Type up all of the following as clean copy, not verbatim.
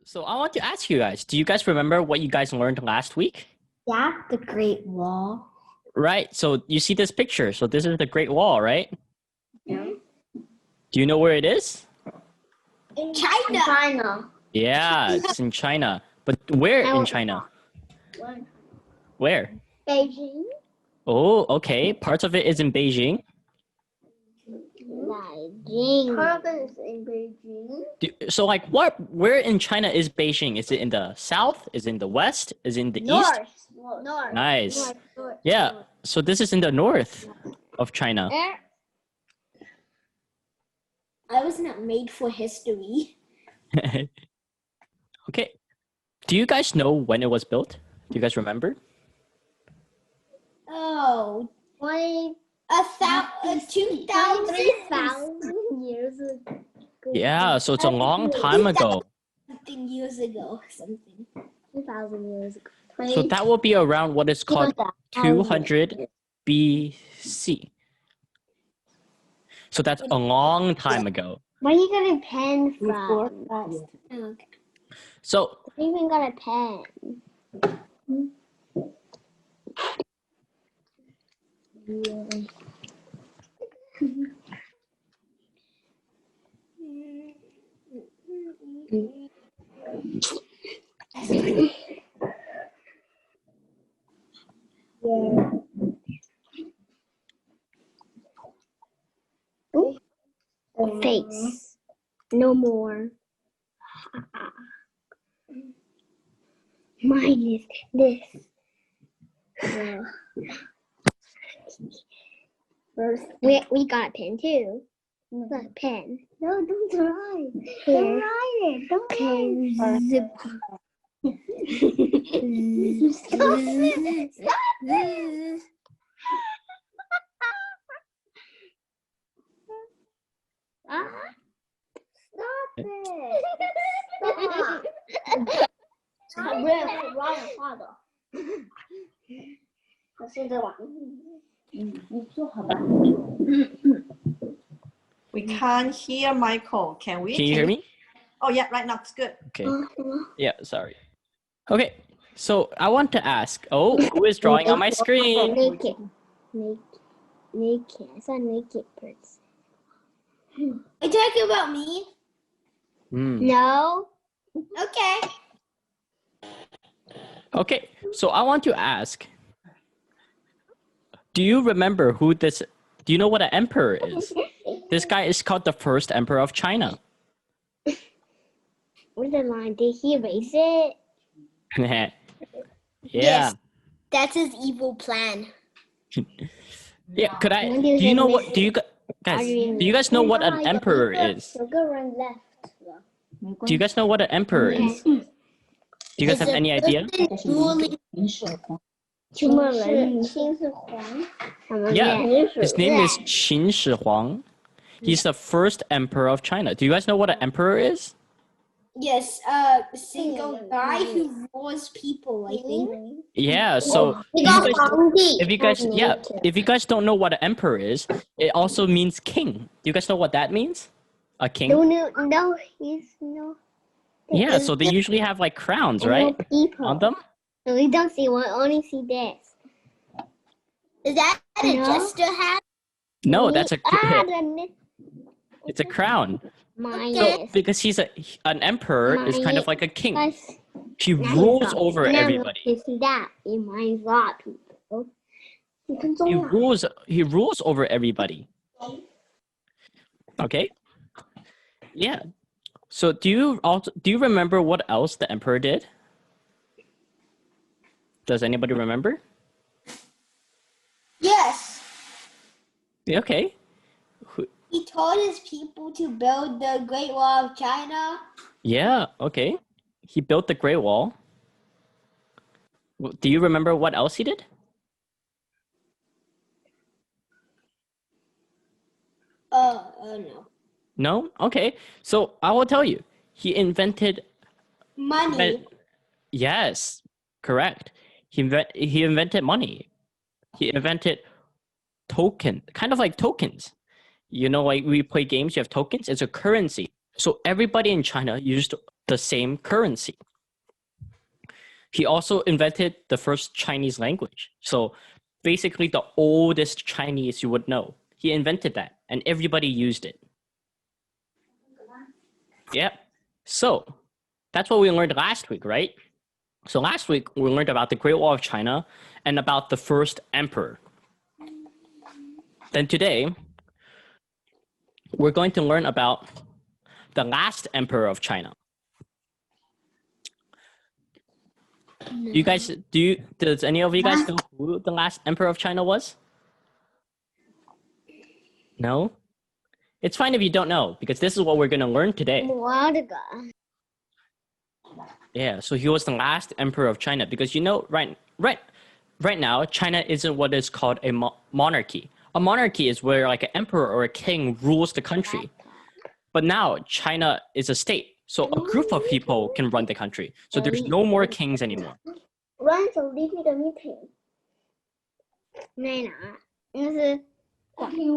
So I want to ask you guys, do you guys remember what you guys learned last week? Yeah, the Great Wall. Right. So you see this picture. So this is the Great Wall, right? Yeah. Do you know where it is? In China. Yeah, it's in China. But where in China? Where? Beijing. Oh, okay. Parts of it is in Beijing. Beijing. Part of it is in Beijing. So like where in China is Beijing? Is it in the south? Is it in the west? Is it in the east? North. Nice. North. Yeah. So this is in the north of China. I was not made for history. Okay. Do you guys know when it was built? Do you guys remember? Oh, 2,000 years ago. Yeah, so it's a long time ago. Something years ago. 2,000 years ago. So that will be around what is called 200 BC. So that's a long time ago. Where are you getting a pen from? Okay. So I even got a pen. Face. No more. Mine is this. We got a pen too. Look, pen. No, don't try. Don't write it. Don't write it. Stop it. Stop it. Stop it. Stop.不要乱画的。我现在玩。你做好吧。We can't hear Michael. Can we? can you hear me? Oh, yeah, right now it's good. Okay. Yeah, sorry. Okay. So I want to ask, who is drawing on my screen? Naked. It's a naked person. Are you talking about me? No. Okay. Okay. So I want to ask, do you remember do you know what an emperor is? This guy is called the first emperor of China. Where's the line? Did he erase it? Yeah. Yes. That's his evil plan. Yeah, do you know what, do you guys know what an emperor is? Do you guys know what an emperor is? Do you guys have any idea? Yeah, his name is Qin Shi Huang. He's the first emperor of China. Do you guys know what an emperor is? Yes, single guy who rules people, I think. Yeah, so if you guys don't know what an emperor is, it also means king. Do you guys know what that means? A king? No, he's no. Yeah, so they usually have like crowns, right? On them? No, we don't see one, only see this. Is that a jester hat? No, that's it's a crown. So, because he's an emperor is kind of like a king. He rules over everybody. You see that? It reminds a lot of people. He rules over everybody. Okay? Yeah. So do you remember what else the emperor did? Does anybody remember? Yes. Okay. He told his people to build the Great Wall of China. Yeah, okay. He built the Great Wall. Do you remember what else he did? No. No? Okay. So I will tell you. He invented Money. Yes, correct. He invented money. He invented kind of like tokens. You know, like we play games, you have tokens. It's a currency. So everybody in China used the same currency. He also invented the first Chinese language. So basically the oldest Chinese you would know. He invented that and everybody used it. Yep. So that's what we learned last week, right? So last week we learned about the Great Wall of China and about the first emperor. Then today, we're going to learn about the last emperor of China. You guys, does any of you guys know who the last emperor of China was? No? It's fine if you don't know, because this is what we're going to learn today. Yeah, so he was the last emperor of China, because you know, right now, China isn't what is called a monarchy. A monarchy is where like an emperor or a king rules the country. But now China is a state, so a group of people can run the country. So there's no more kings anymore.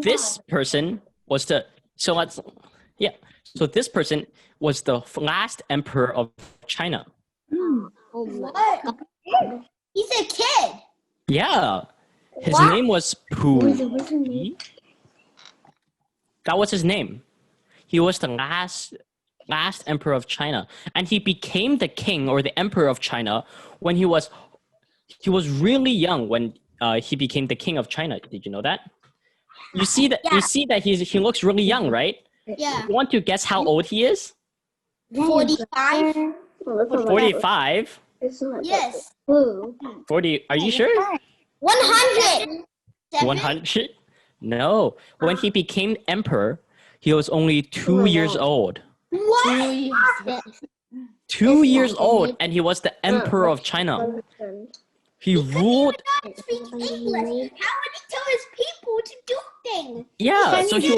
This person was the this person was the last emperor of China. What? He's a kid. Yeah. His name was Pu Yi. That was his name. He was the last emperor of China, and he became the king or the emperor of China when he was really young when he became the king of China. Did you know that? You see that he looks really young, right? Yeah. You want to guess how old he is? 45. 45? Yes. 40. Are you sure? 100. 100? No. When he became emperor, he was only 2 years old. What? 2 years old, and he was the emperor of China. He ruled. He could not speak English. How would he tell his people to do things? Yeah, so he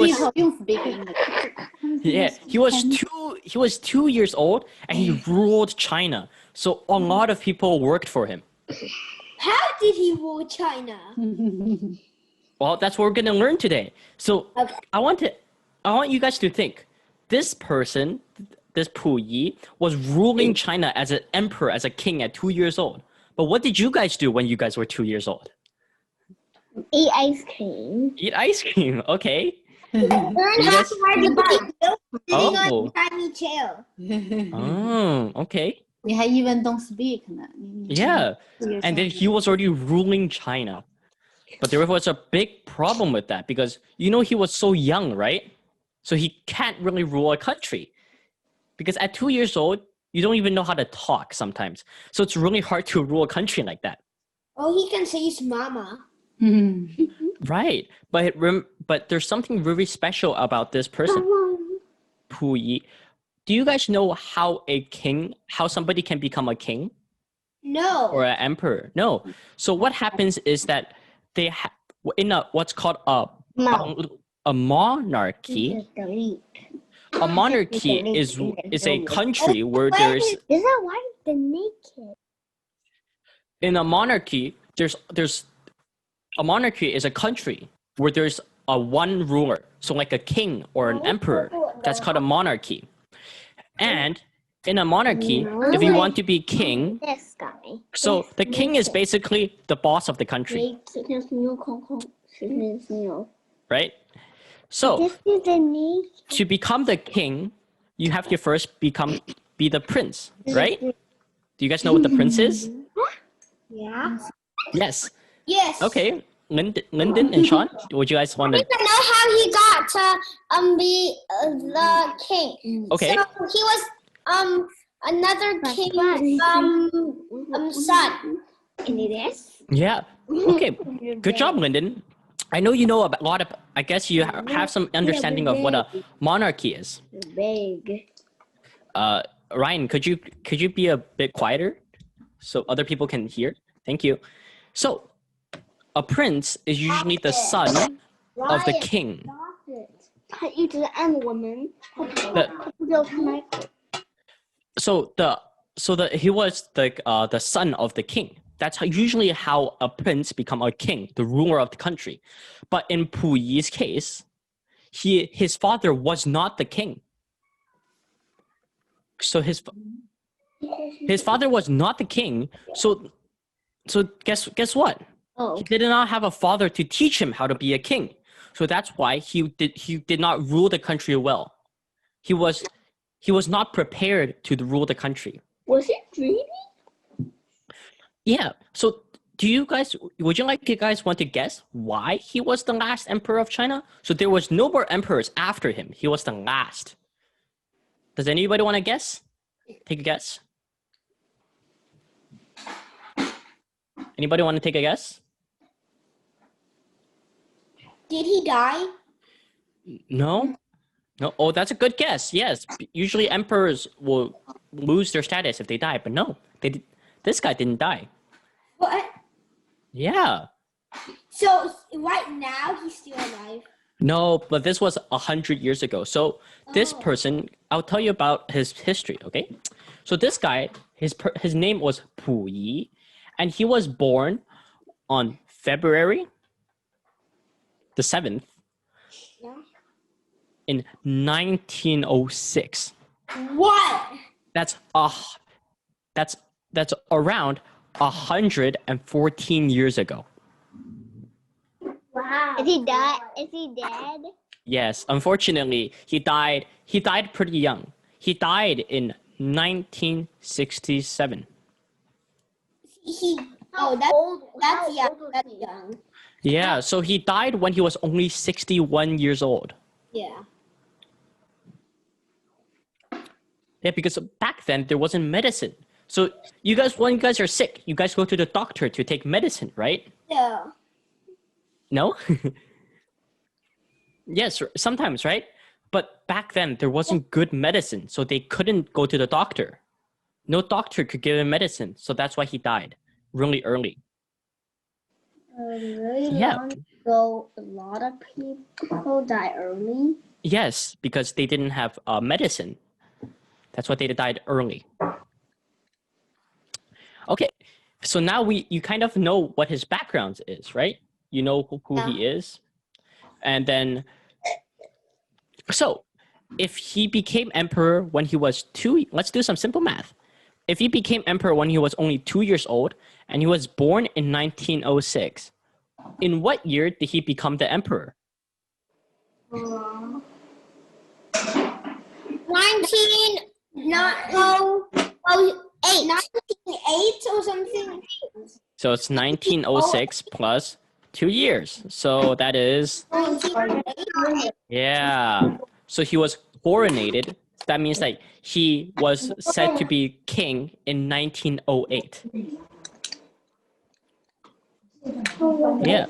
was 2 years old, and he ruled China. So a lot of people worked for him. How did he rule China? Well, that's what we're gonna learn today. So Okay. I want you guys to think. This person, this Pu Yi, was ruling China as an emperor, as a king at 2 years old. But what did you guys do when you guys were 2 years old? Eat ice cream. Eat ice cream. Okay. Learn how to ride the bike. Sitting on Oh. a tiny chair. Oh, okay. 你还 even don't speak 呢。 Yeah. And then he was already ruling China. But there was a big problem with that because, you know, he was so young, right? So he can't really rule a country. Because at 2 years old, you don't even know how to talk sometimes. So it's really hard to rule a country like that. Oh, he can say his mama. Right. But there's something really special about this person, Pu Yi. Do you guys know how somebody can become a king? No. Or an emperor? No. So what happens is that they in what's called a monarchy. A monarchy is a country where there's. Is that why the naked? In a monarchy, there's a monarchy is a country where there's a one ruler. So like a king or an emperor. That's called a monarchy. And in a monarchy, if you want to be king, This guy. so the king is basically the boss of the country, right? So This is the naked. to become the king, you have to first be the prince, right? Do you guys know what the prince is? Yeah. Yes. Yes. Okay. Lyndon and Sean, would you guys want I to? don't know how he got to be the king. Okay. So he was another king's son. Can you guess? Yeah. Okay. Good job, Lyndon. I know you know a lot of. I guess you have some understanding of what a monarchy is. Big. Ryan, could you be a bit quieter so other people can hear? Thank you. So, a prince is usually the son of the king. 他一直按我们，他不知道他哪口。He was the son of the king. That's usually how a prince become a king, the ruler of the country. But in Pu Yi's case, his father was not the king. So his father was not the king. So guess what? Oh. He did not have a father to teach him how to be a king. So that's why he did not rule the country well. He was not prepared to rule the country. Was it dreamy? Yeah. So would you guys want to guess why he was the last emperor of China? So there was no more emperors after him. He was the last. Does anybody want to guess? Take a guess. Anybody want to take a guess? Did he die? No? No. Oh, that's a good guess. Yes. Usually emperors will lose their status if they die, but no. This guy didn't die. What? Yeah. So right now he's still alive. No, but this was 100 years ago. So this person, I'll tell you about his history, okay? So this guy, his name was Pu Yi, and he was born on February the 7th in 1906. What? That's around 114 years ago. Wow. Is he dead? Is he dead? Yes, unfortunately, he died pretty young. He died in 1967. That's young. Yeah, so he died when he was only 61 years old. Yeah. Yeah, because back then there wasn't medicine. So when you guys are sick, you guys go to the doctor to take medicine, right? Yeah. No? Yes, sometimes, right? But back then there wasn't good medicine, so they couldn't go to the doctor. No doctor could give him medicine, so that's why he died really early. Long ago, a lot of people die early. Yes, because they didn't have medicine. That's why they died early. Okay, so now you kind of know what his background is, right? You know who he is. And then, so if he became emperor when he was let's do some simple math. If he became emperor when he was only 2 years old and he was born in 1906, in what year did he become the emperor? 1908 or something. So it's 1906 plus 2 years. So that is, yeah. So he was coronated. That means like he was said to be king in 1908. Yeah.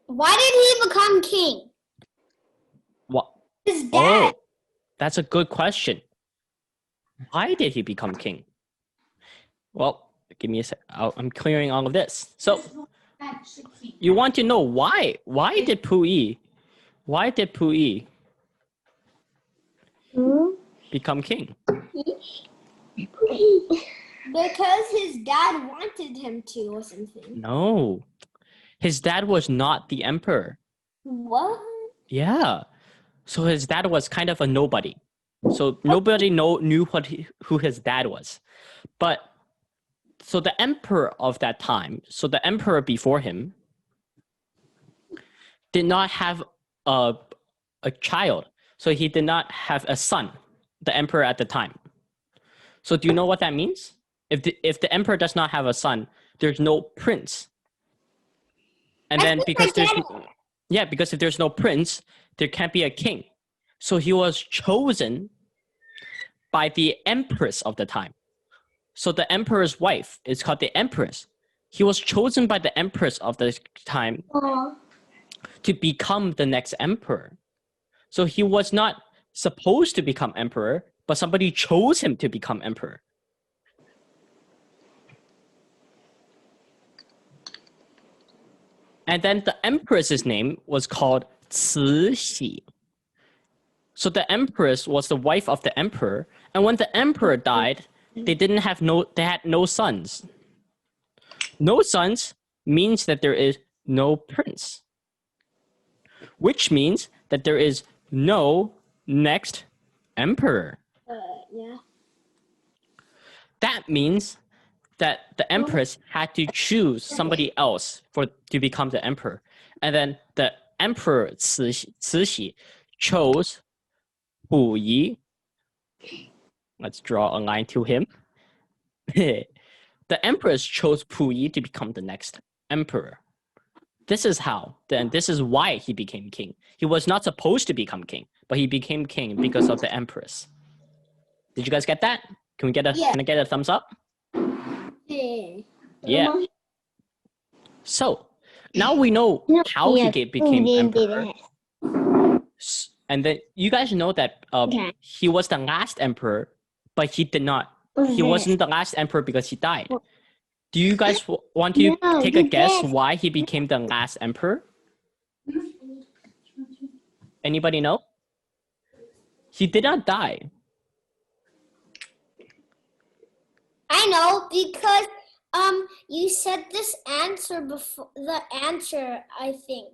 Why did he become king? What? His dad. Oh, that's a good question. Why did he become king? Well, give me a sec. I'm clearing all of this. So you want to know why? Why did Pu Yi become king? Because his dad wanted him to or something. No. His dad was not the emperor. What? Yeah. So his dad was kind of a nobody. So nobody knew who his dad was. But so the emperor of that time, so the emperor before him did not have a child. So he did not have a son, the emperor at the time. So do you know what that means? If the emperor does not have a son, there's no prince. And then because if there's no prince, there can't be a king. So he was chosen by the empress of the time. So the emperor's wife is called the empress. He was chosen by the empress of the time to become the next emperor. So he was not supposed to become emperor, but somebody chose him to become emperor. And then the empress's name was called Cixi. So the empress was the wife of the emperor, and when the emperor died, they had no sons. No sons means that there is no prince, which means that there is no next emperor. Yeah. That means that the empress had to choose somebody else to become the emperor. And then the emperor Cixi chose Pu Yi. Let's draw a line to him. The empress chose Pu Yi to become the next emperor. This is how, then this is why he became king. He was not supposed to become king, but he became king because of the empress. Did you guys get that? Can I get a thumbs up? Yeah. So now we know how he became emperor. And then you guys know that he was the last emperor, but he did not. He wasn't the last emperor because he died. Do you guys want to take a guess why he became the last emperor? Anybody know? He did not die. I know, because you said this answer before the answer, I think.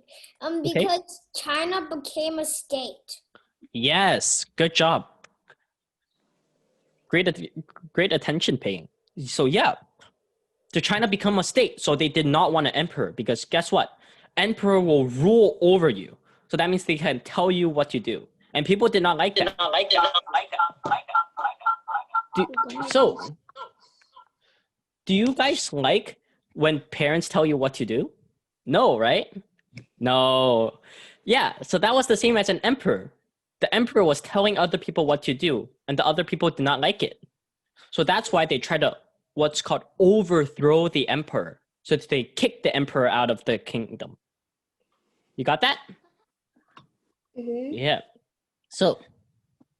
Because China became a state. Yes, good job. Great attention paying. So yeah, the China become a state, so they did not want an emperor, because guess what? Emperor will rule over you. So that means they can tell you what to do. And people did not like that. Do you guys like when parents tell you what to do? No, right? No. Yeah, so that was the same as an emperor. The emperor was telling other people what to do, and the other people did not like it. So that's why they tried to what's called overthrow the emperor. So they kicked the emperor out of the kingdom. You got that? Mm-hmm. Yeah. So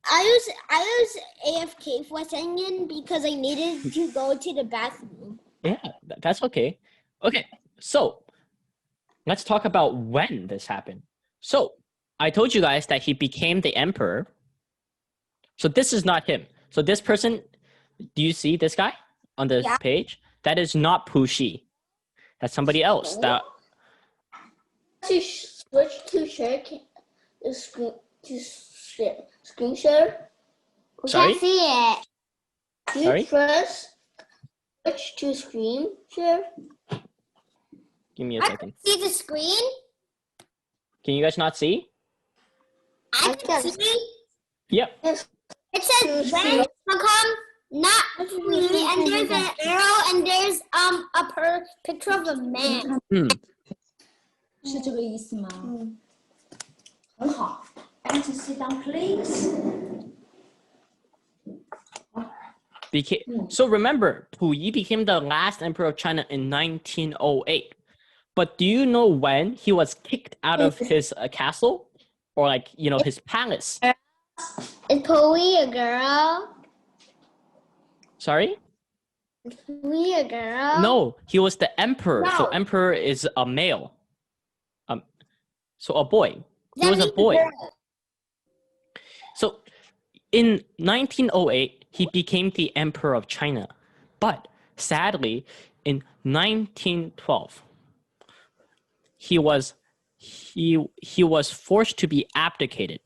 I was AFK for a second because I needed to go to the bathroom. yeah, that's okay. Okay, so let's talk about when this happened. So I told you guys that he became the emperor. So this is not him. So this person, do you see this guy on the page? That is not Pu Shi. That's somebody else. That to switch to share the screen screen share. We Sorry? can't see it. Sorry? You first switch to screen share. Give me a second. See the screen? Can you guys not see? I can see. Yep. It says when become not free, and there's an arrow, and there's a picture of a man. 是这个意思吗？很好。Want to sit down, please? So remember, Pu Yi became the last emperor of China in 1908. But do you know when he was kicked out of his castle? Or like, his palace? Is Pu Yi a girl? Sorry? Is Pu Yi a girl? No, he was the emperor. No. So emperor is a male. So a boy. He was a boy. So in 1908, he became the emperor of China. But sadly, in 1912, he was forced to be abdicated.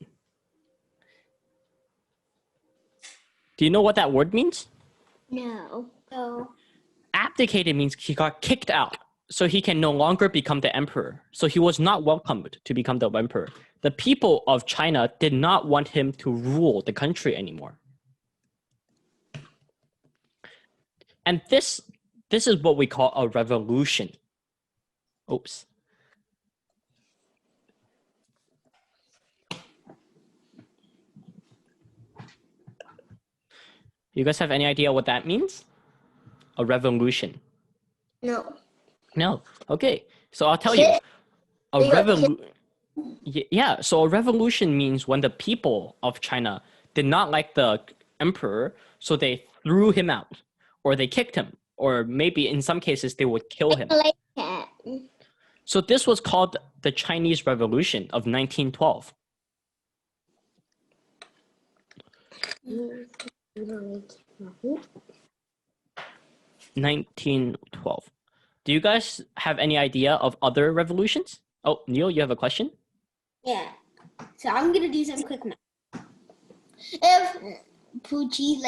Do you know what that word means? No. No. Abdicated means he got kicked out, so he can no longer become the emperor. So he was not welcomed to become the emperor. The people of China did not want him to rule the country anymore. And this is what we call a revolution. Oops. You guys have any idea what that means? A revolution. No. No. Okay. So I'll tell you. A revolution. Yeah. So a revolution means when the people of China did not like the emperor, so they threw him out, or they kicked him, or maybe in some cases they would kill him. I like that. So this was called the Chinese Revolution of 1912. 1912. Do you guys have any idea of other revolutions? Oh, Neil, you have a question? Yeah. So I'm gonna do some quick math. If Pucci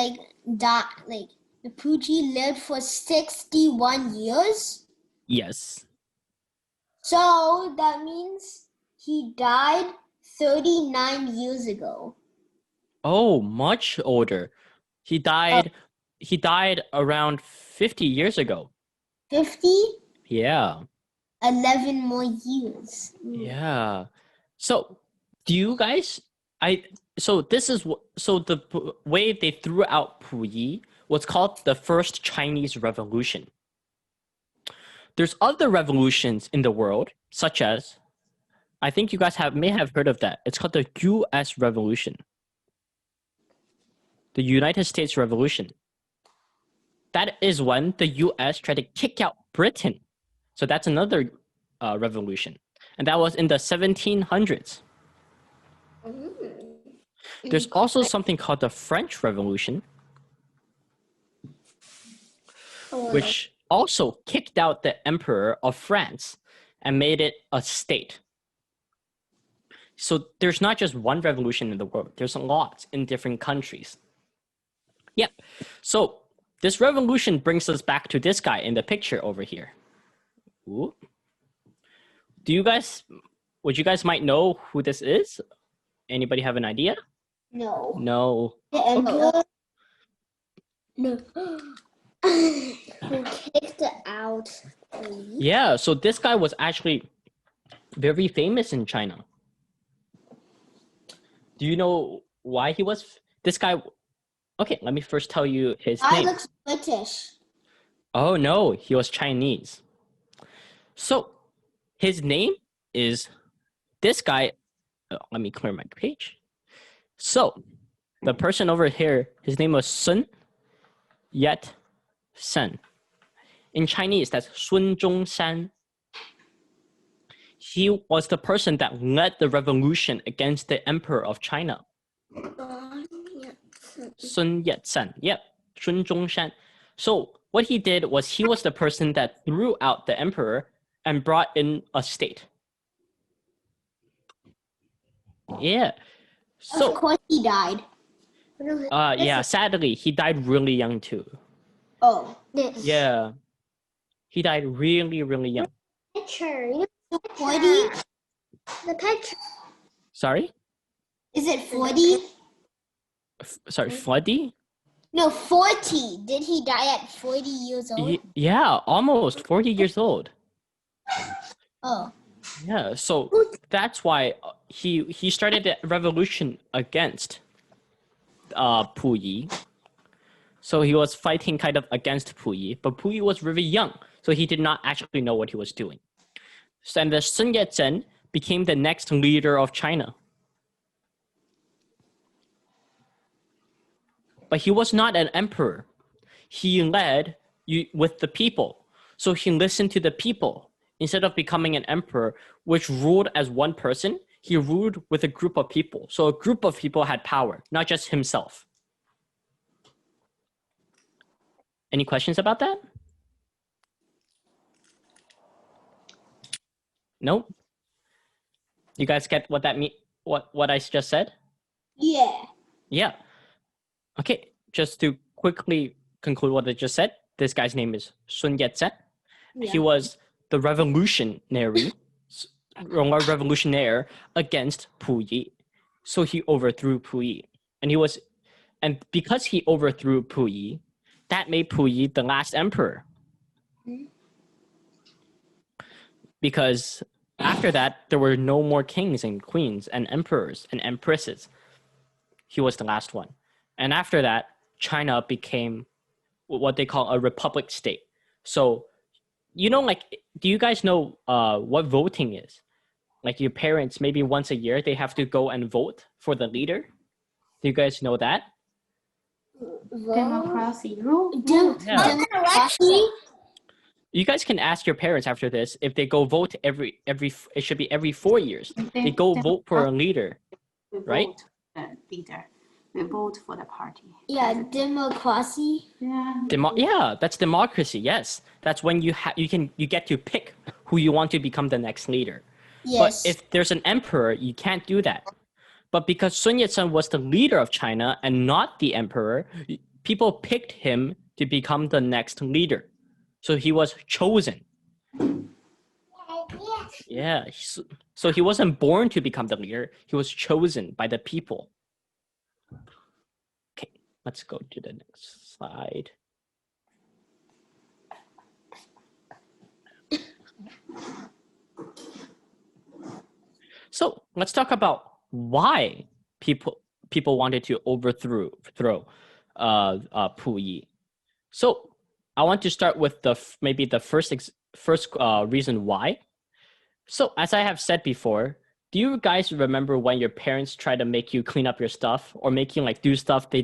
Pucci lived for 61 years, Yes. so that means he died 39 years ago. Oh, much older. He died around 50 years ago. 50? Yeah. 11 more years. Yeah. So, do you guys so the way they threw out Puyi was called the First Chinese Revolution. There's other revolutions in the world, such as I think you guys may have heard of that. It's called the US Revolution. The United States Revolution. That is when the US tried to kick out Britain. So that's another revolution. And that was in the 1700s. There's also something called the French Revolution, which also kicked out the emperor of France and made it a state. So there's not just one revolution in the world. There's a lot in different countries. Yep. So this revolution brings us back to this guy in the picture over here. Ooh. Would you guys might know who this is? Anybody have an idea? No. No. The emperor? No. Who kicked it out? Yeah, so this guy was actually very famous in China. Do you know why he was this guy? Okay, let me first tell you his name. Looks British. Oh no, he was Chinese. So his name is this guy. Let me clear my page. So the person over here, his name was Sun Yat-sen. In Chinese, that's Sun Zhongshan. He was the person that led the revolution against the emperor of China. Sun Yat-sen. Yep, Sun Zhongshan. So what he did was he was the person that threw out the emperor and brought in a state. Yeah. So of course he died. yeah, sadly, he died really young too. Oh, this. Yeah. He died really, really young. Picture. 40? The picture. Sorry? Is it 40? Sorry, Floody? No, 40. Did he die at 40 years old? Yeah, almost 40 years old. Oh. Yeah, so that's why he started the revolution against Puyi. So he was fighting kind of against Puyi, but Puyi was really young, so he did not actually know what he was doing. So, and the Sun Yat-sen became the next leader of China. But he was not an emperor. He led with the people. So he listened to the people. Instead of becoming an emperor, which ruled as one person, he ruled with a group of people. So a group of people had power, not just himself. Any questions about that? No? You guys get what that mean? What I just said? Yeah. Yeah. Okay, just to quickly conclude what I just said, this guy's name is Sun Yat-sen. Yeah. He was the revolutionaire against Puyi. So he overthrew Puyi. And because he overthrew Puyi, that made Puyi the last emperor. Because after that, there were no more kings and queens and emperors and empresses. He was the last one. And after that, China became what they call a republic state. So, you know, like, do you guys know what voting is? Like your parents, maybe once a year, they have to go and vote for the leader. Do you guys know that? Democracy. Democracy? You guys can ask your parents after this if they go vote it should be every 4 years. They go vote for a leader, right? Leader. We vote for the party. Yeah, democracy. Yeah, that's democracy. Yes, that's when you get to pick who you want to become the next leader. Yes. But if there's an emperor, you can't do that. But because Sun Yat-sen was the leader of China and not the emperor, people picked him to become the next leader. So he was chosen. Yeah. So he wasn't born to become the leader. He was chosen by the people. Okay, let's go to the next slide. So let's talk about why people wanted to overthrow Puyi. So I want to start with maybe the first reason why. So as I have said before, do you guys remember when your parents try to make you clean up your stuff or make you like do stuff you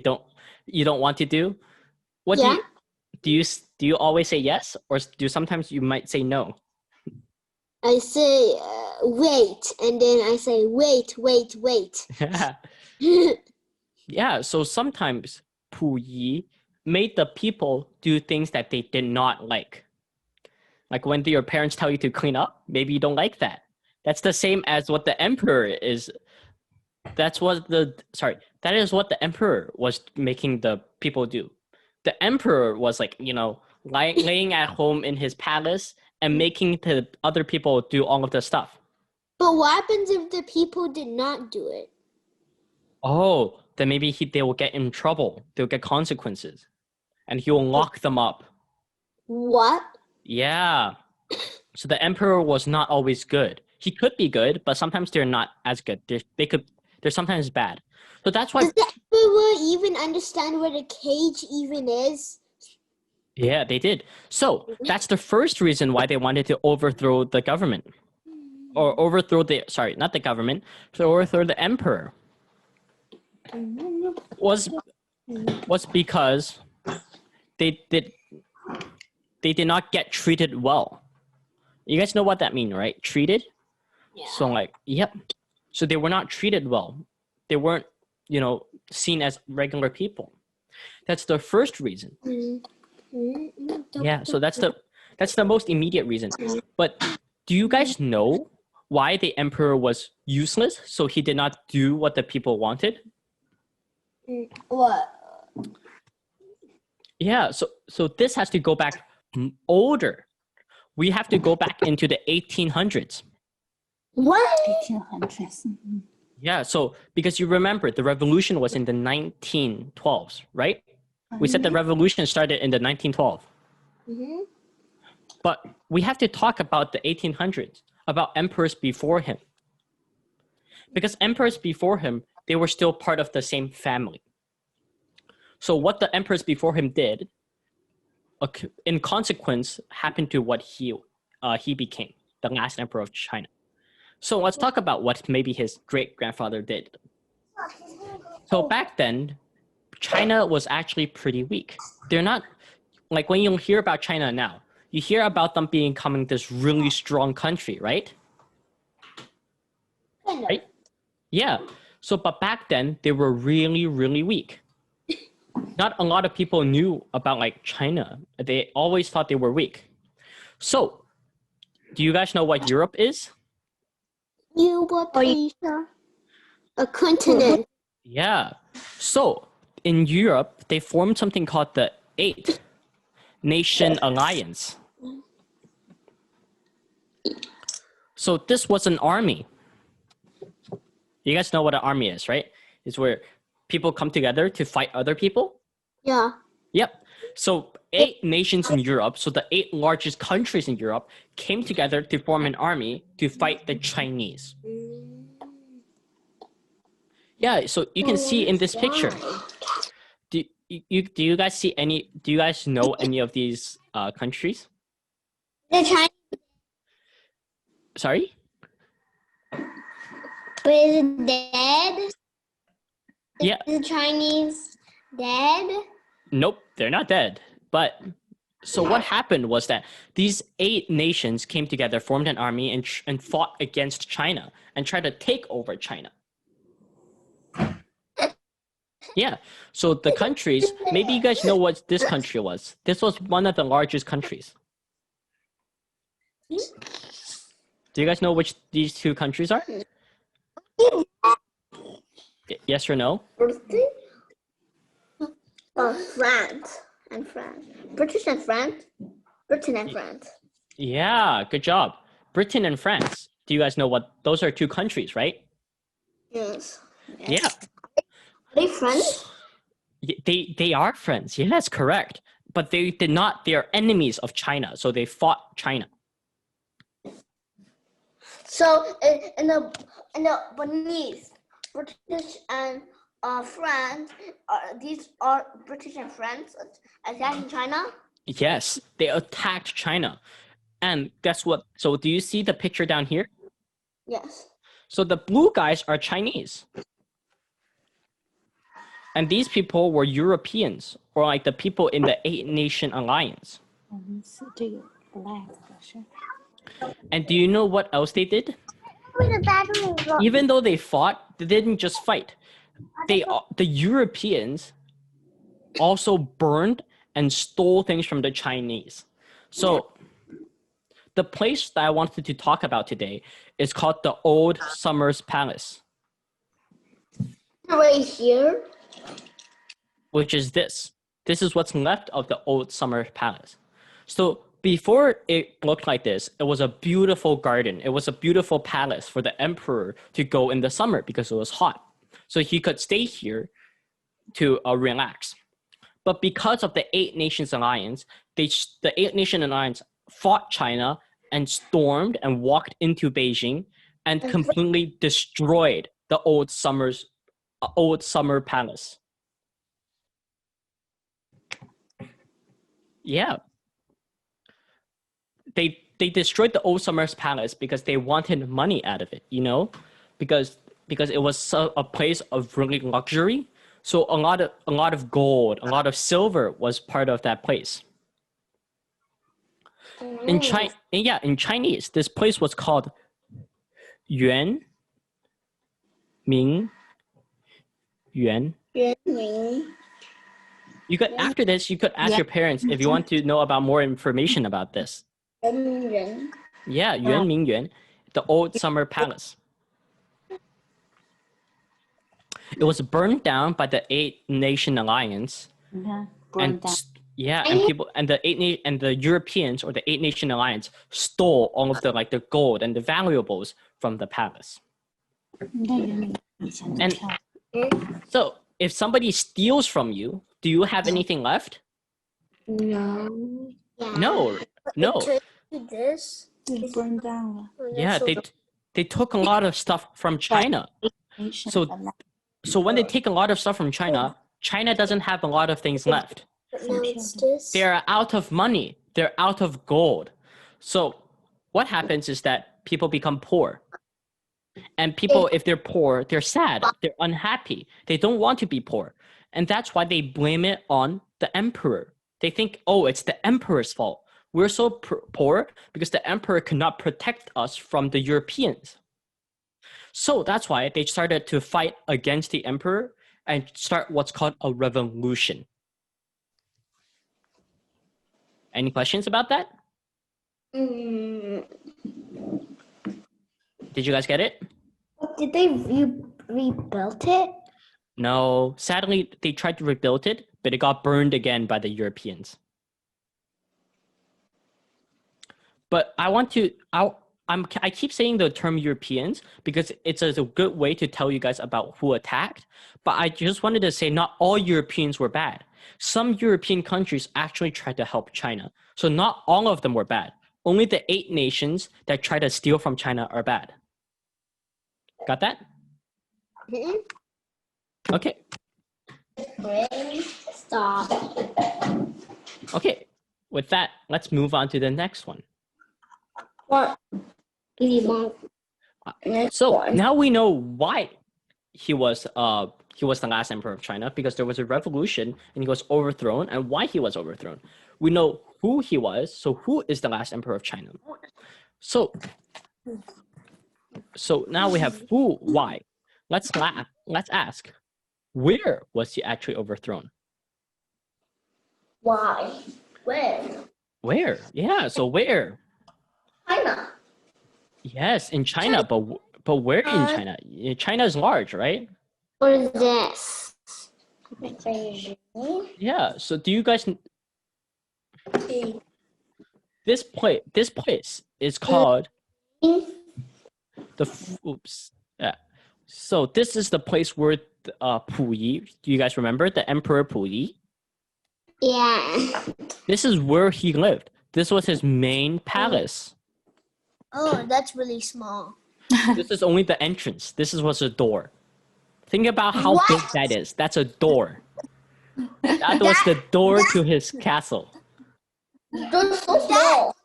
don't want to do? What do you always say yes, or do sometimes you might say no? I say wait, and then I say wait. Yeah, so sometimes Pu Yi made the people do things that they did not like. Like when your parents tell you to clean up, maybe you don't like that. That's the same as what the emperor is. That is what the emperor was making the people do. The emperor was like, laying at home in his palace and making the other people do all of the stuff. But what happens if the people did not do it? Oh, then maybe they will get in trouble. They'll get consequences. And he will lock them up. What? Yeah. So the emperor was not always good. He could be good, but sometimes they're not as good. They're sometimes bad. So that's why. Does the emperor even understand what a cage even is? Yeah, they did. So that's the first reason why they wanted to overthrow the government. Or overthrow not the government, to overthrow the emperor. Was because they did not get treated well. You guys know what that means, right? Treated? Yeah. So yep. So they were not treated well. They weren't, seen as regular people. That's the first reason. Yeah, so that's the most immediate reason. But do you guys know why the emperor was useless? So he did not do what the people wanted? What? Yeah, so this has to go back older. We have to go back into the 1800s. What? 1800s. Yeah, so because you remember the revolution was in the 1912s, right? We said the revolution started in the 1912. Mm-hmm. But we have to talk about the 1800s, about emperors before him. Because emperors before him, they were still part of the same family. So what the emperors before him did, in consequence, happened to what he became, the last emperor of China. So let's talk about what maybe his great-grandfather did. So back then, China was actually pretty weak. They're not, like when you hear about China now, you hear about them becoming this really strong country, right? Right? Yeah. So, but back then, they were really, really weak. Not a lot of people knew about China. They always thought they were weak. So, do you guys know what Europe is? Europe, Asia. A continent. Yeah. So, in Europe, they formed something called the Eight Nation Alliance. So this was an army. You guys know what an army is, right? It's where people come together to fight other people. Yeah. Yep. So 8 nations in Europe, so the 8 largest countries in Europe, came together to form an army to fight the Chinese. Yeah, so you can see in this picture. Do you guys see any? Do you guys know any of these countries? The Chinese, Sorry? but is it dead? Yeah. Is the Chinese dead? Nope, they're not dead. But so what happened was that these 8 nations came together, formed an army, and fought against China and tried to take over China. Yeah. So the countries, maybe you guys know what this country was. This was one of the largest countries. Do you guys know which these 2 countries are? Yes or no? Birthday? France and France. British and France. Britain and France. Yeah, good job. Britain and France. Do you guys know what those are? Two countries, right? Yes. Yeah. Are they friends? They are friends. Yeah, that's correct. But they did not. They are enemies of China, so they fought China. So in the beneath British and France, these are British and France attacking China. Yes, they attacked China, and guess what? So do you see the picture down here? Yes. So the blue guys are Chinese, and these people were Europeans, or like the people in the 8-Nation Alliance. 我们是这个 black 的是 And do you know what else they did? Even though they fought, they didn't just fight. The Europeans also burned and stole things from the Chinese. So the place that I wanted to talk about today is called the Old Summers Palace, Right here. which is this. This is what's left of the Old Summer Palace. So before it looked like this, it was a beautiful garden. It was a beautiful palace for the emperor to go in the summer because it was hot. So he could stay here to relax. But because of the 8-Nations Alliance, the 8-Nation Alliance fought China and stormed and walked into Beijing and completely destroyed the old summer palace. Yeah. They destroyed the old summer's palace because they wanted money out of it, you know, because it was a place of really luxury. So a lot of gold, a lot of silver was part of that place. In Chinese, this place was called Yuan Ming Yuan. You could after this, you could ask your parents if you want to know about more information about this. Yeah, Yuan Ming Yuan, the old summer palace. It was burned down by the 8-Nation Alliance. burned down. And the Europeans or the 8-Nation Alliance stole all of the gold and the valuables from the palace. And so if somebody steals from you, do you have anything left? No. No. This. They burned down. Yeah, they took a lot of stuff from China. So when they take a lot of stuff from China, China doesn't have a lot of things left. No, it's this. They're out of money. They're out of gold. So what happens is that people become poor. And people, if they're poor, they're sad. They're unhappy. They don't want to be poor. And that's why they blame it on the emperor. They think, oh, it's the emperor's fault. We're so poor because the emperor could not protect us from the Europeans. So that's why they started to fight against the emperor and start what's called a revolution. Any questions about that? Mm. Did you guys get it? Did they rebuild it? No, sadly, they tried to rebuild it, but it got burned again by the Europeans. But I keep saying the term Europeans because it's a good way to tell you guys about who attacked. But I just wanted to say not all Europeans were bad. Some European countries actually tried to help China. So not all of them were bad. Only the 8 nations that try to steal from China are bad. Got that? Mm-hmm. Okay. Stop. Okay. With that, let's move on to the next one. What? So now we know why he was the last emperor of China, because there was a revolution and he was overthrown, and why he was overthrown. We know who he was, so who is the last emperor of China? So now we have who, why. Let's ask, where was he actually overthrown? Why? Where? Where? Yeah, so where? China. Yes, in China, but where in China? China is large, right? What is this? Yeah. So do you guys? This place is called oops. Yeah. So this is the place where Puyi. Do you guys remember the Emperor Puyi? Yeah. This is where he lived. This was his main palace. Oh, that's really small. This is only the entrance. This was a door. Think about how What? big that is. That's a door. That was the door to his castle. They're so small.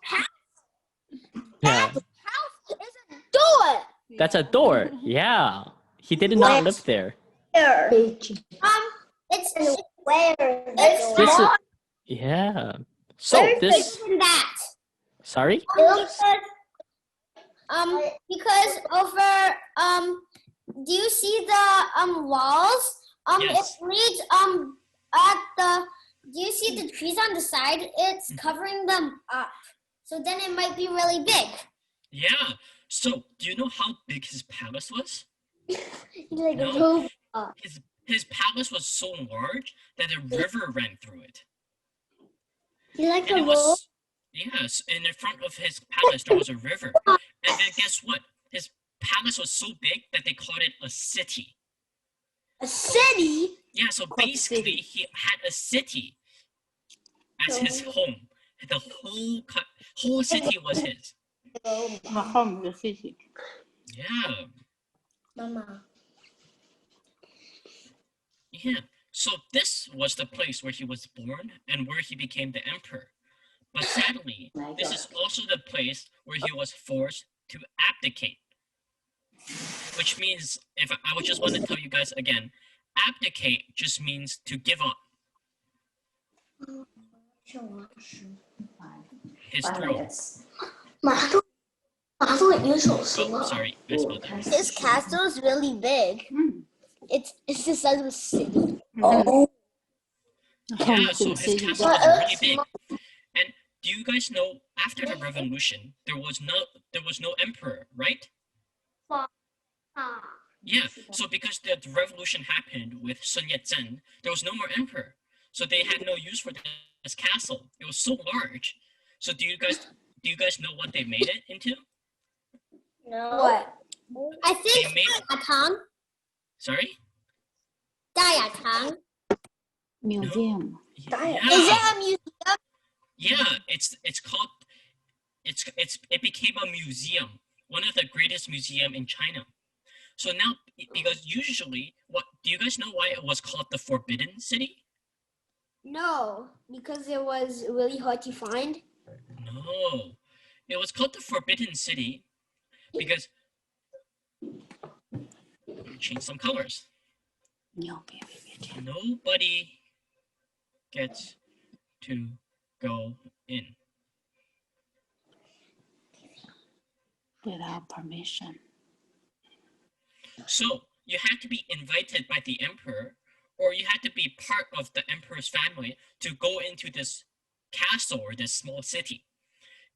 Yeah. House is a door. That's a door. Yeah. He did not live there. It's where? It's This is small. yeah. So Where's this the that? sorry? Because over do you see the walls? Yes. It leads at the do you see the trees on the side? It's covering them up. So then it might be really big. Yeah. So do you know how big his palace was? Like No. His palace was so large that a river ran through it. like And it was yes, in the front of his palace there was a river. And then guess what? His palace was so big that they called it a city. a city. Yeah, so basically he had a city as his home. The whole city was his. The home, the city. Yeah. Mama. Yeah. So this was the place where he was born and where he became the emperor. But sadly, this is also the place where he was forced to abdicate. Which means, if I would just want to tell you guys again, abdicate just means to give up his throne. Oh, sorry, I spelled that. His castle is really big. It's the size of a city. Yeah, so his castle was really big. And do you guys know, after the revolution, there was no emperor, right? Yeah, so because the revolution happened with Sun Yat-sen, there was no more emperor. So they had no use for this castle. It was so large. So do you guys know what they made it into? No. What? I think They made- Dayatang. Sorry? Dayatang. Museum. Yeah. Is it a museum? Yeah, it became a museum, one of the greatest museum in China. So now, because usually, what do you guys know why it was called the Forbidden City? No, because it was really hard to find. No, it was called the Forbidden City because change some colors. Nobody gets to go in. Without permission. So you had to be invited by the emperor, or you had to be part of the emperor's family to go into this castle or this small city.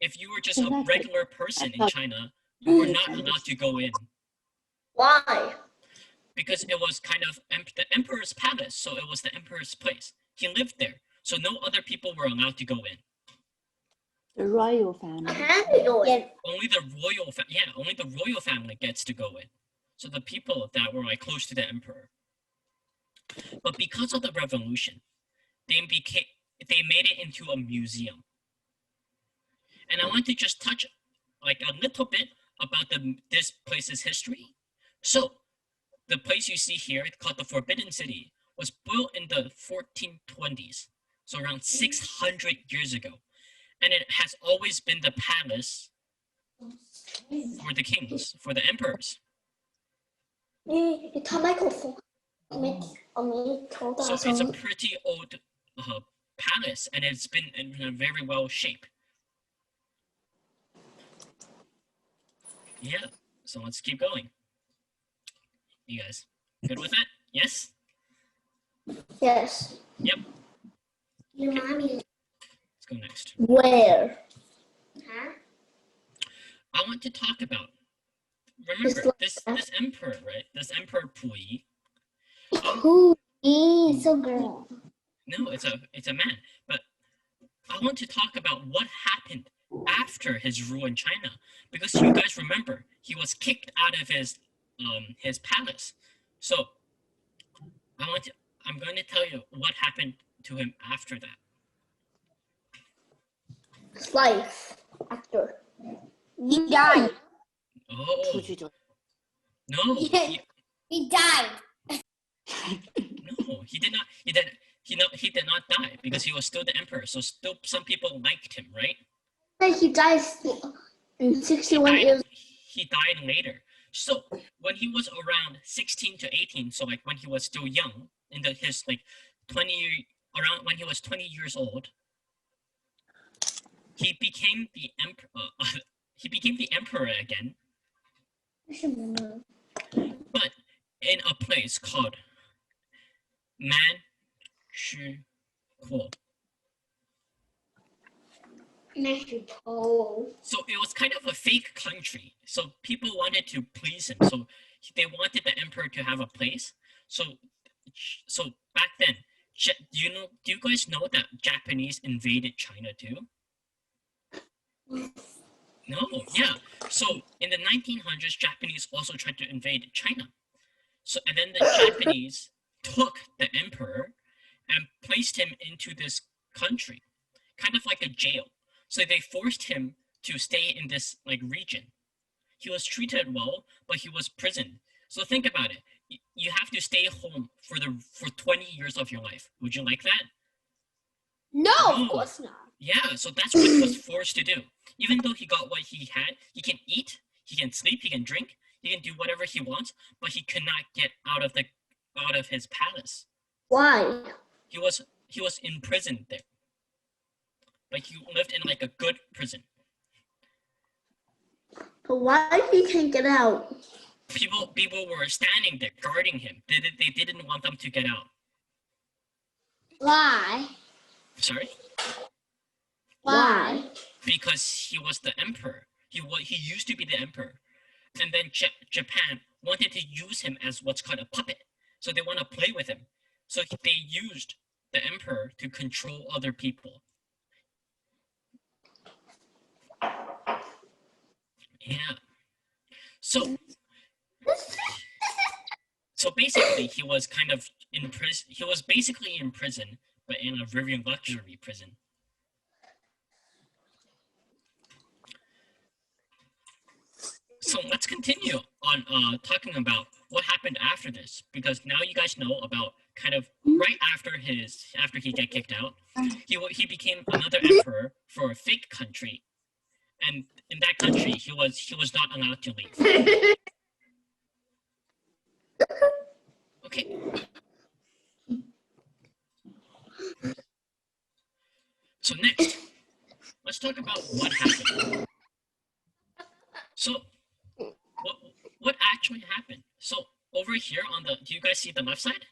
If you were just a regular person in China, you were not allowed to go in. Why? Because it was kind of the emperor's palace, so it was the emperor's place. He lived there, so no other people were allowed to go in. The royal family. Yeah. Only the royal family gets to go in. So the people that were like close to the emperor. But because of the revolution, they made it into a museum. And I want to just touch like a little bit about this place's history. So the place you see here, called the Forbidden City, was built in the 1420s, so around 600 years ago. And it has always been the palace for the kings, for the emperors. So it's a pretty old palace, and it's been in a very well shape. Yeah, so let's keep going. You guys good with that? Yes? Yes. Yep. Your mommy. Let's go next. Where? Huh? I want to talk about, remember, this emperor, right? This Emperor Puyi, Who is a girl? No, it's a man. But I want to talk about what happened after his rule in China, because you guys remember he was kicked out of his palace. So I'm going to tell you what happened to him after that. His life after. He died. Oh. No. Yeah. He died. No, he did not. He did not die because he was still the emperor. So still some people liked him, right? He died in 61 years. He died later. So when he was around 16 to 18, so like when he was still young, in his like 20, around when he was 20 years old, he became the emperor. He became the emperor again, but in a place called Manchukuo. So it was kind of a fake country. So people wanted to please him. So they wanted the emperor to have a place. So back then, do you guys know that Japanese invaded China too? No, yeah. So in the 1900s, Japanese also tried to invade China. So and then the Japanese took the emperor and placed him into this country, kind of like a jail. So they forced him to stay in this like region. He was treated well, but he was prisoned. So think about it. You have to stay home for 20 years of your life. Would you like that? No, of course not. Yeah, so that's what he was forced to do. Even though he got what he had, he can eat, he can sleep, he can drink, he can do whatever he wants, but he could not get out of his palace. Why? He was imprisoned there. Like he lived in like a good prison. But why he can't get out? People were standing there guarding him. They didn't want them to get out. Why? Sorry? Why? Because he was the emperor. He used to be the emperor. And then Japan wanted to use him as what's called a puppet. So they want to play with him. So they used the emperor to control other people. Yeah. So basically, he was kind of in prison. He was basically in prison, but in a very luxury prison. So let's continue on talking about what happened after this, because now you guys know about kind of right after he got kicked out, he became another emperor for a fake country, and in that country he was not allowed to leave. Okay. So next, let's talk about what happened. So what actually happened? So over here do you guys see the left side?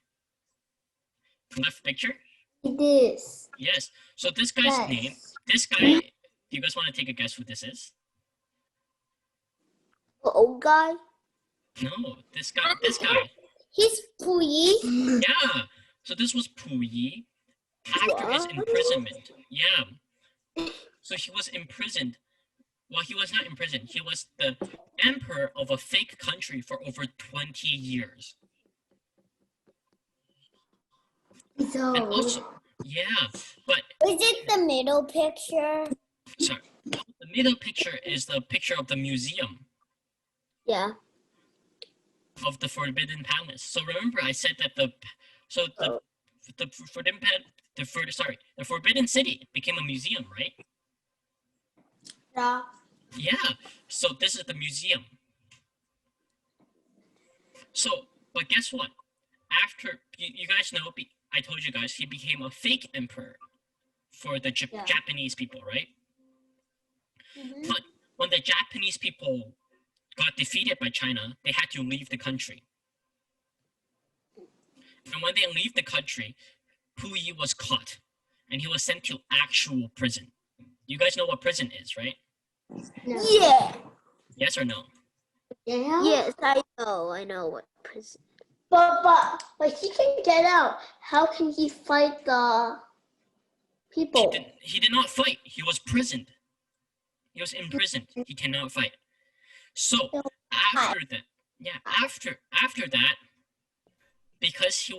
The left picture? It is. Yes. So this guy's name, do you guys want to take a guess who this is? The old guy? No, this guy. He's Puyi. Yeah. So this was Puyi after his imprisonment. Yeah. So he was imprisoned. Well, he was not imprisoned. He was the emperor of a fake country for over 20 years. So, And also, yeah, but is it the middle picture? sorry, the middle picture is the picture of the museum Yeah. of the Forbidden Palace. So remember, I said that the Forbidden City became a museum, right? Yeah. Yeah. So this is the museum. So, but guess what? After you guys know, I told you guys he became a fake emperor for the Japanese people, right? Mm-hmm. But when the Japanese people got defeated by China, they had to leave the country. And when they leave the country, Puyi was caught and he was sent to actual prison. You guys know what prison is, right? No. Yeah. Yes or no? Yeah. Yes, I know what prison. But he can get out. How can he fight the people? He did not fight. He was imprisoned. He was imprisoned. He cannot fight. So after that, after that, because he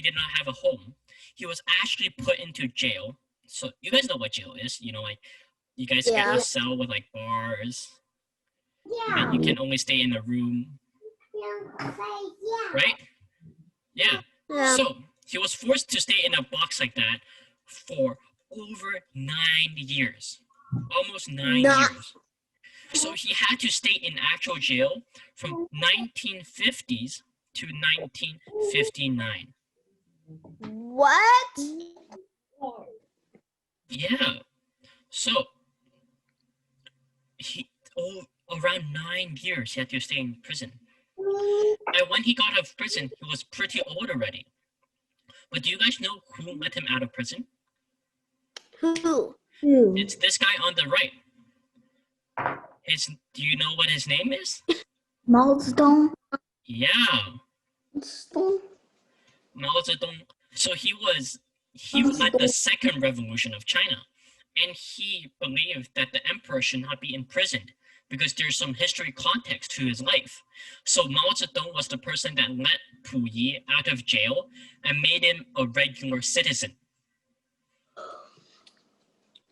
did not have a home, he was actually put into jail. So you guys know what jail is, like you guys get a cell with like bars. And you can only stay in a room. Right? Yeah. So he was forced to stay in a box like that for over 9 years. Almost 9 years. So he had to stay in actual jail from 1950s to 1959. What? Yeah. So around 9 years he had to stay in prison. And when he got out of prison, he was pretty old already. But do you guys know who let him out of prison? Who? It's this guy on the right. Do you know what his name is? Mao Zedong. Yeah. Mao Zedong. So he led the second revolution of China. And he believed that the emperor should not be imprisoned because there's some history context to his life. So Mao Zedong was the person that let Pu Yi out of jail and made him a regular citizen.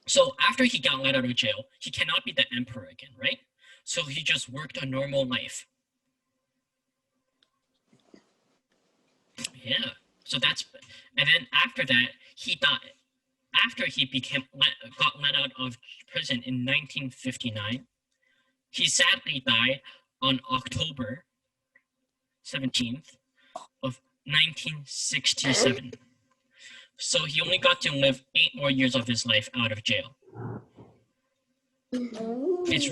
So after he got let out of jail, he cannot be the emperor again, right? So he just worked a normal life. Yeah. So and then after that, he died. After he got let out of prison in 1959, he sadly died on October 17th of 1967. So he only got to live 8 more years of his life out of jail. He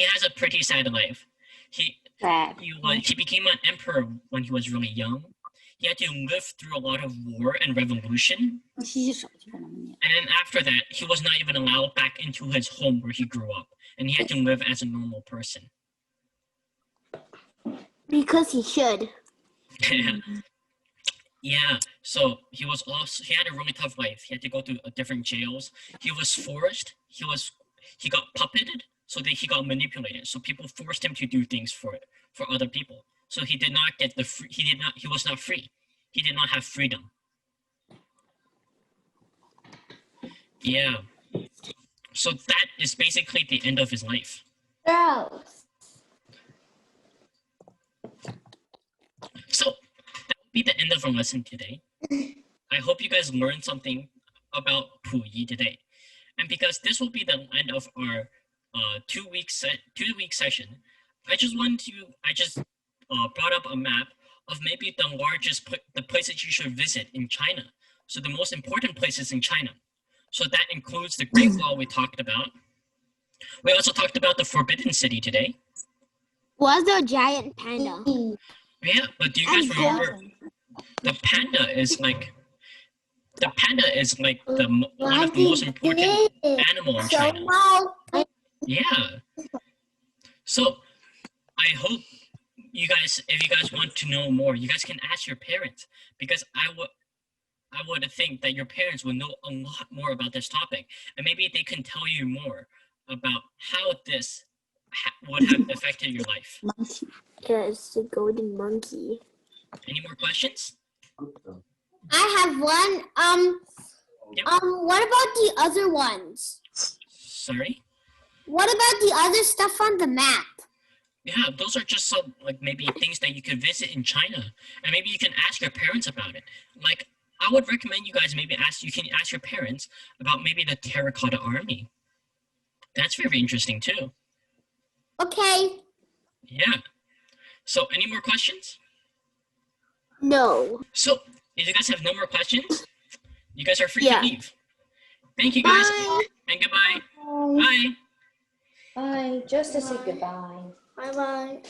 has a pretty sad life. He became an emperor when he was really young. He had to live through a lot of war and revolution. And then after that, he was not even allowed back into his home where he grew up. And he had to live as a normal person. Because he should. Yeah, so he had a really tough life. He had to go through different jails. He was forced. He got puppeted, so that he got manipulated. So people forced him to do things for other people. So he did not get he was not free. He did not have freedom. Yeah. So that is basically the end of his life. Gross. So that would be the end of our lesson today. I hope you guys learned something about Pu Yi today. And because this will be the end of our 2-week session, I just brought up a map of maybe the places you should visit in China. So the most important places in China. So that includes the Great Wall we talked about. We also talked about the Forbidden City today. Was there a giant panda? Yeah, but do you guys remember the panda is like one of the most important animals in China. Yeah. So I hope if you guys want to know more, you guys can ask your parents, because I would think that your parents would know a lot more about this topic, and maybe they can tell you more about how this would have affected your life. Yeah, it's the golden monkey. Any more questions? I have one. Yep. What about the other ones? Sorry? What about the other stuff on the map? Yeah, those are just some maybe things that you could visit in China, and maybe you can ask your parents about it. Like, I would recommend you guys you can ask your parents about maybe the Terracotta Army. That's very interesting too. Okay. Yeah. So, any more questions? No. So, if you guys have no more questions, you guys are free Yeah. to leave. Thank you guys, Bye. and goodbye. Bye. Bye. Just to say goodbye. Bye-bye.